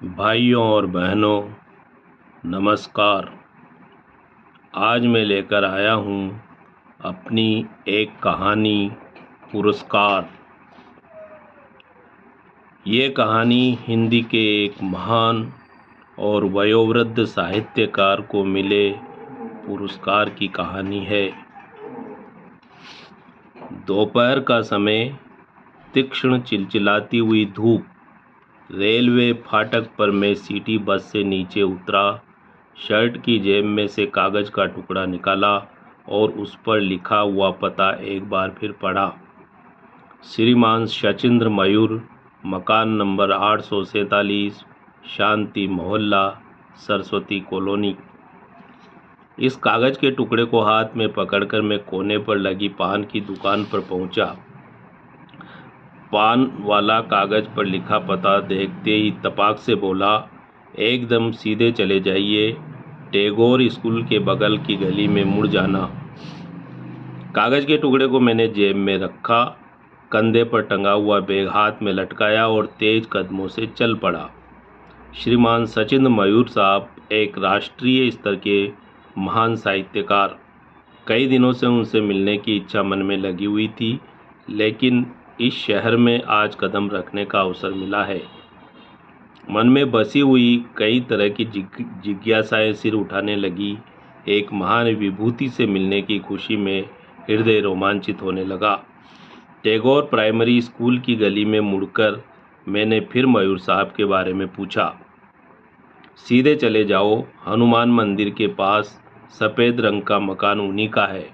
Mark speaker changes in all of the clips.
Speaker 1: भाइयों और बहनों, नमस्कार। आज मैं लेकर आया हूँ अपनी एक कहानी पुरस्कार। ये कहानी हिंदी के एक महान और वयोवृद्ध साहित्यकार को मिले पुरस्कार की कहानी है। दोपहर का समय, तीक्ष्ण चिलचिलाती हुई धूप। रेलवे फाटक पर मैं सिटी बस से नीचे उतरा, शर्ट की जेब में से कागज का टुकड़ा निकाला और उस पर लिखा हुआ पता एक बार फिर पढ़ा। श्रीमान शचीन्द्र मयूर, मकान नंबर 847, शांति मोहल्ला, सरस्वती कॉलोनी। इस कागज के टुकड़े को हाथ में पकड़कर मैं कोने पर लगी पान की दुकान पर पहुंचा। पान वाला कागज पर लिखा पता देखते ही तपाक से बोला, एकदम सीधे चले जाइए, टैगोर स्कूल के बगल की गली में मुड़ जाना। कागज के टुकड़े को मैंने जेब में रखा, कंधे पर टंगा हुआ बैग हाथ में लटकाया और तेज कदमों से चल पड़ा। श्रीमान शचीन्द्र मयूर साहब एक राष्ट्रीय स्तर के महान साहित्यकार। कई दिनों से उनसे मिलने की इच्छा मन में लगी हुई थी, लेकिन इस शहर में आज कदम रखने का अवसर मिला है। मन में बसी हुई कई तरह की जिज्ञासाएं सिर उठाने लगी। एक महान विभूति से मिलने की खुशी में हृदय रोमांचित होने लगा। टैगोर प्राइमरी स्कूल की गली में मुड़कर मैंने फिर मयूर साहब के बारे में पूछा। सीधे चले जाओ, हनुमान मंदिर के पास सफ़ेद रंग का मकान उन्हीं का है।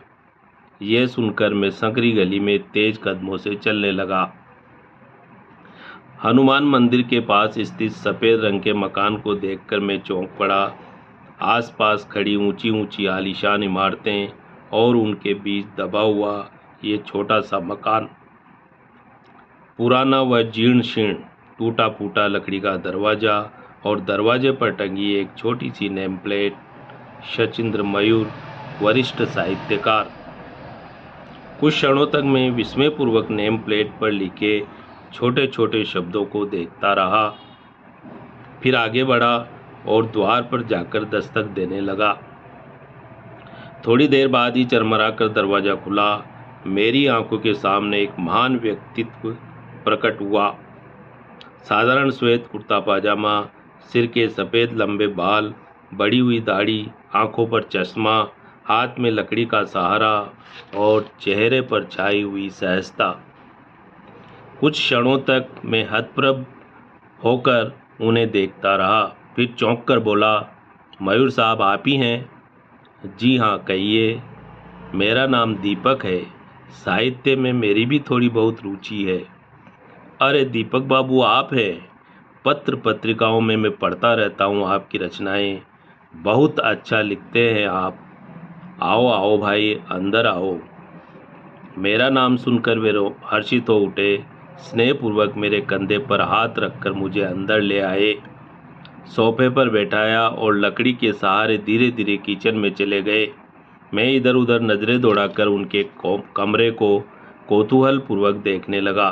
Speaker 1: यह सुनकर मैं संकरी गली में तेज कदमों से चलने लगा। हनुमान मंदिर के पास स्थित सफ़ेद रंग के मकान को देखकर मैं चौंक पड़ा। आसपास खड़ी ऊंची ऊंची आलीशान इमारतें और उनके बीच दबा हुआ ये छोटा सा मकान। पुराना व जीर्ण शीर्ण टूटा फूटा लकड़ी का दरवाज़ा और दरवाजे पर टंगी एक छोटी सी नेम प्लेट, शचीन्द्र मयूर, वरिष्ठ साहित्यकार। कुछ क्षणों तक मैं विस्मयपूर्वक नेम प्लेट पर लिखे छोटे छोटे शब्दों को देखता रहा, फिर आगे बढ़ा और द्वार पर जाकर दस्तक देने लगा। थोड़ी देर बाद ही चरमराकर दरवाज़ा खुला। मेरी आंखों के सामने एक महान व्यक्तित्व प्रकट हुआ। साधारण श्वेत कुर्ता पाजामा, सिर के सफ़ेद लंबे बाल, बढ़ी हुई दाढ़ी, आंखों पर चश्मा, हाथ में लकड़ी का सहारा और चेहरे पर छाई हुई सहजता। कुछ क्षणों तक मैं हतप्रभ होकर उन्हें देखता रहा, फिर चौंक कर बोला, मयूर साहब आप ही हैं? जी हाँ, कहिए। मेरा नाम दीपक है। साहित्य में मेरी भी थोड़ी बहुत रुचि है। अरे दीपक बाबू, आप हैं? पत्र पत्रिकाओं में मैं पढ़ता रहता हूँ आपकी रचनाएं। बहुत अच्छा लिखते हैं आप। आओ आओ भाई, अंदर आओ। मेरा नाम सुनकर वे हर्षित हो उठे। स्नेहपूर्वक मेरे कंधे पर हाथ रखकर मुझे अंदर ले आए, सोफे पर बैठाया और लकड़ी के सहारे धीरे धीरे किचन में चले गए। मैं इधर उधर नज़रें दौड़ाकर उनके कमरे को कौतूहल पूर्वक देखने लगा।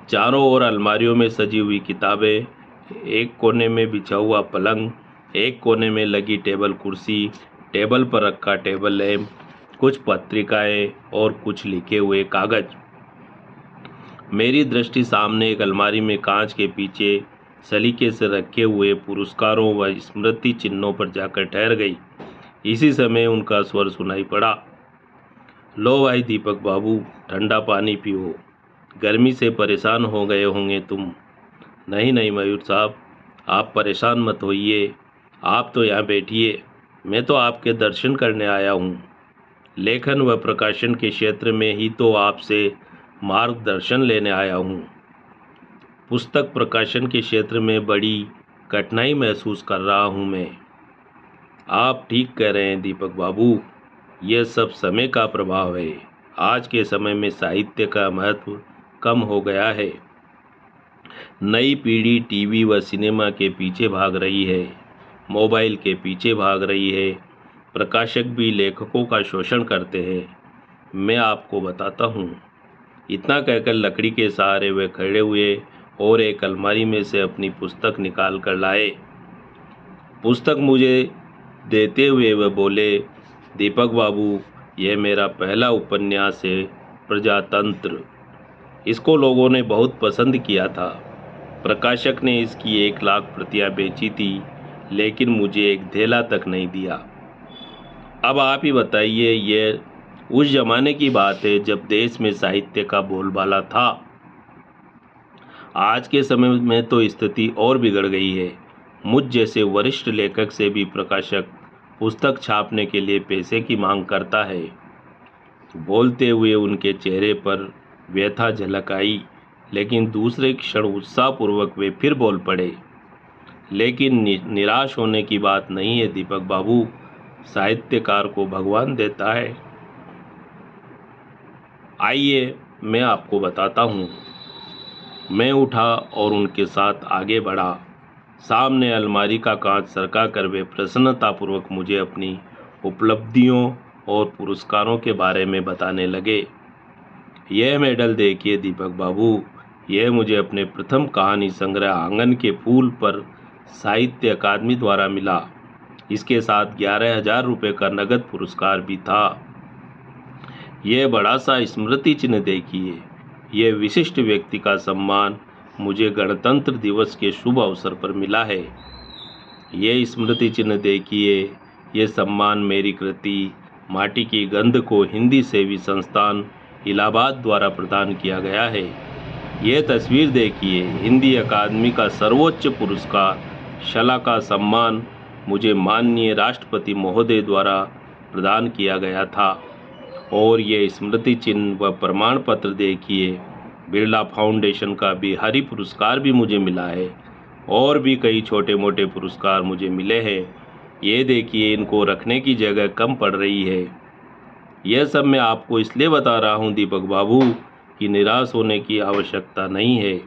Speaker 1: चारों ओर अलमारियों में सजी हुई किताबें, एक कोने में बिछा हुआ पलंग, एक कोने में लगी टेबल कुर्सी, टेबल पर रखा टेबल लैंप, कुछ पत्रिकाएं और कुछ लिखे हुए कागज। मेरी दृष्टि सामने एक अलमारी में कांच के पीछे सलीके से रखे हुए पुरस्कारों व स्मृति चिन्हों पर जाकर ठहर गई। इसी समय उनका स्वर सुनाई पड़ा, लो भाई दीपक बाबू, ठंडा पानी पियो। गर्मी से परेशान हो गए होंगे तुम। नहीं नहीं मयूर साहब, आप परेशान मत होइए, आप तो यहाँ बैठिए, मैं तो आपके दर्शन करने आया हूँ। लेखन व प्रकाशन के क्षेत्र में ही तो आपसे मार्गदर्शन लेने आया हूँ। पुस्तक प्रकाशन के क्षेत्र में बड़ी कठिनाई महसूस कर रहा हूँ मैं। आप ठीक कह रहे हैं दीपक बाबू, यह सब समय का प्रभाव है। आज के समय में साहित्य का महत्व कम हो गया है। नई पीढ़ी टीवी व सिनेमा के पीछे भाग रही है, मोबाइल के पीछे भाग रही है। प्रकाशक भी लेखकों का शोषण करते हैं। मैं आपको बताता हूँ। इतना कहकर लकड़ी के सहारे वे खड़े हुए और एक अलमारी में से अपनी पुस्तक निकाल कर लाए। पुस्तक मुझे देते हुए वह बोले, दीपक बाबू, यह मेरा पहला उपन्यास है, प्रजातंत्र। इसको लोगों ने बहुत पसंद किया था। प्रकाशक ने इसकी 1 लाख प्रतियां बेची थी, लेकिन मुझे एक धेला तक नहीं दिया। अब आप ही बताइए, ये उस जमाने की बात है जब देश में साहित्य का बोलबाला था। आज के समय में तो स्थिति और बिगड़ गई है। मुझ जैसे वरिष्ठ लेखक से भी प्रकाशक पुस्तक छापने के लिए पैसे की मांग करता है। बोलते हुए उनके चेहरे पर व्यथा झलक आई, लेकिन दूसरे क्षण उत्साहपूर्वक वे फिर बोल पड़े। लेकिन निराश होने की बात नहीं है दीपक बाबू, साहित्यकार को भगवान देता है। आइए मैं आपको बताता हूँ। मैं उठा और उनके साथ आगे बढ़ा। सामने अलमारी का कांच सरका कर वे प्रसन्नतापूर्वक मुझे अपनी उपलब्धियों और पुरस्कारों के बारे में बताने लगे। यह मेडल देखिए दीपक बाबू, यह मुझे अपने प्रथम कहानी संग्रह आंगन के फूल पर साहित्य अकादमी द्वारा मिला। इसके साथ 11,000 रुपये का नगद पुरस्कार भी था। यह बड़ा सा स्मृति चिन्ह देखिए, यह विशिष्ट व्यक्ति का सम्मान मुझे गणतंत्र दिवस के शुभ अवसर पर मिला है। यह स्मृति चिन्ह देखिए, यह सम्मान मेरी कृति माटी की गंध को हिंदी सेवी संस्थान इलाहाबाद द्वारा प्रदान किया गया है। यह तस्वीर देखिए, हिंदी अकादमी का सर्वोच्च पुरस्कार शला का सम्मान मुझे माननीय राष्ट्रपति महोदय द्वारा प्रदान किया गया था। और ये स्मृति चिन्ह व प्रमाण पत्र देखिए, बिरला फाउंडेशन का बिहारी पुरस्कार भी मुझे मिला है और भी कई छोटे मोटे पुरस्कार मुझे मिले हैं। ये देखिए, इनको रखने की जगह कम पड़ रही है। यह सब मैं आपको इसलिए बता रहा हूँ दीपक बाबू कि निराश होने की आवश्यकता नहीं है।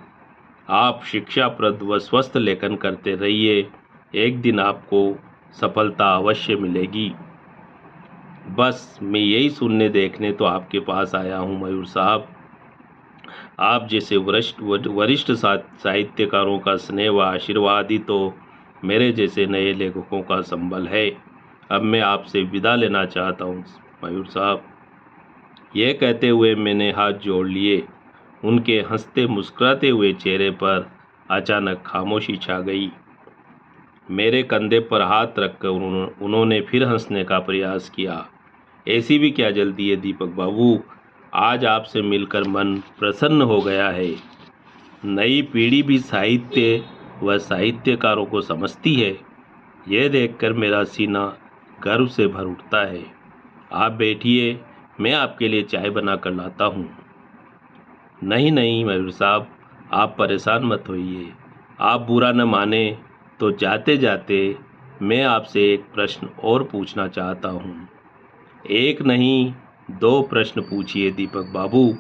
Speaker 1: आप शिक्षाप्रद व स्वस्थ लेखन करते रहिए, एक दिन आपको सफलता अवश्य मिलेगी। बस मैं यही सुनने देखने तो आपके पास आया हूँ मयूर साहब। आप जैसे वरिष्ठ साहित्यकारों का स्नेह व आशीर्वाद ही तो मेरे जैसे नए लेखकों का संबल है। अब मैं आपसे विदा लेना चाहता हूँ मयूर साहब। यह कहते हुए मैंने हाथ जोड़ लिए। उनके हंसते मुस्कुराते हुए चेहरे पर अचानक खामोशी छा गई। मेरे कंधे पर हाथ रखकर उन्होंने फिर हंसने का प्रयास किया। ऐसी भी क्या जल्दी है दीपक बाबू, आज आपसे मिलकर मन प्रसन्न हो गया है। नई पीढ़ी भी साहित्य व साहित्यकारों को समझती है। यह देखकर मेरा सीना गर्व से भर उठता है। आप बैठिए, मैं आपके लिए चाय बना कर लाता हूँ। नहीं नहीं मयूर साहब, आप परेशान मत होइए। आप बुरा न माने तो जाते जाते मैं आपसे एक प्रश्न और पूछना चाहता हूँ। एक नहीं 2 प्रश्न पूछिए दीपक बाबू,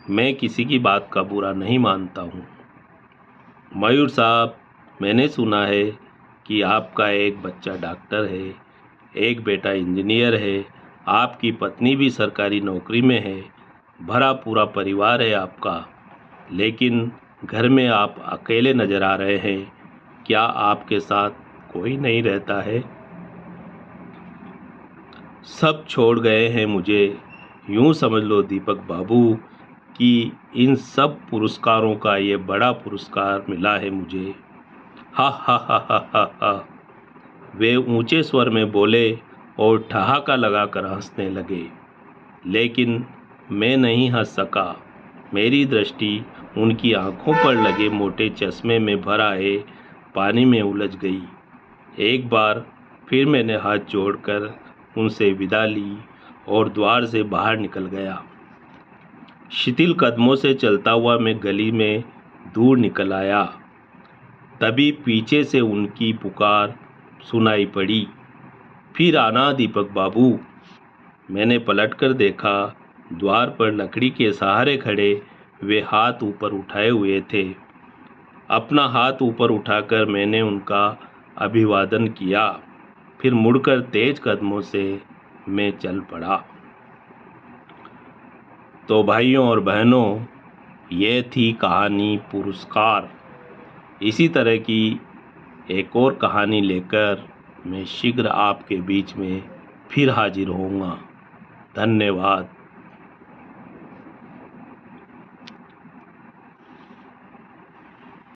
Speaker 1: मैं किसी की बात का बुरा नहीं मानता हूँ। मयूर साहब, मैंने सुना है कि आपका एक बच्चा डॉक्टर है, एक बेटा इंजीनियर है, आपकी पत्नी भी सरकारी नौकरी में है, भरा पूरा परिवार है आपका, लेकिन घर में आप अकेले नजर आ रहे हैं। क्या आपके साथ कोई नहीं रहता है? सब छोड़ गए हैं मुझे। यूं समझ लो दीपक बाबू कि इन सब पुरस्कारों का ये बड़ा पुरस्कार मिला है मुझे। हा हा हा हा हा हा। वे ऊंचे स्वर में बोले और ठहाका लगाकर हंसने लगे, लेकिन मैं नहीं हंस सका। मेरी दृष्टि उनकी आंखों पर लगे मोटे चश्मे में भर आए पानी में उलझ गई। एक बार फिर मैंने हाथ जोड़कर उनसे विदा ली और द्वार से बाहर निकल गया। शिथिल कदमों से चलता हुआ मैं गली में दूर निकल आया। तभी पीछे से उनकी पुकार सुनाई पड़ी, फिर आना दीपक बाबू। मैंने पलटकर देखा, द्वार पर लकड़ी के सहारे खड़े वे हाथ ऊपर उठाए हुए थे। अपना हाथ ऊपर उठाकर मैंने उनका अभिवादन किया, फिर मुड़कर तेज कदमों से मैं चल पड़ा। तो भाइयों और बहनों, ये थी कहानी पुरस्कार। इसी तरह की एक और कहानी लेकर मैं शीघ्र आपके बीच में फिर हाजिर होऊंगा। धन्यवाद।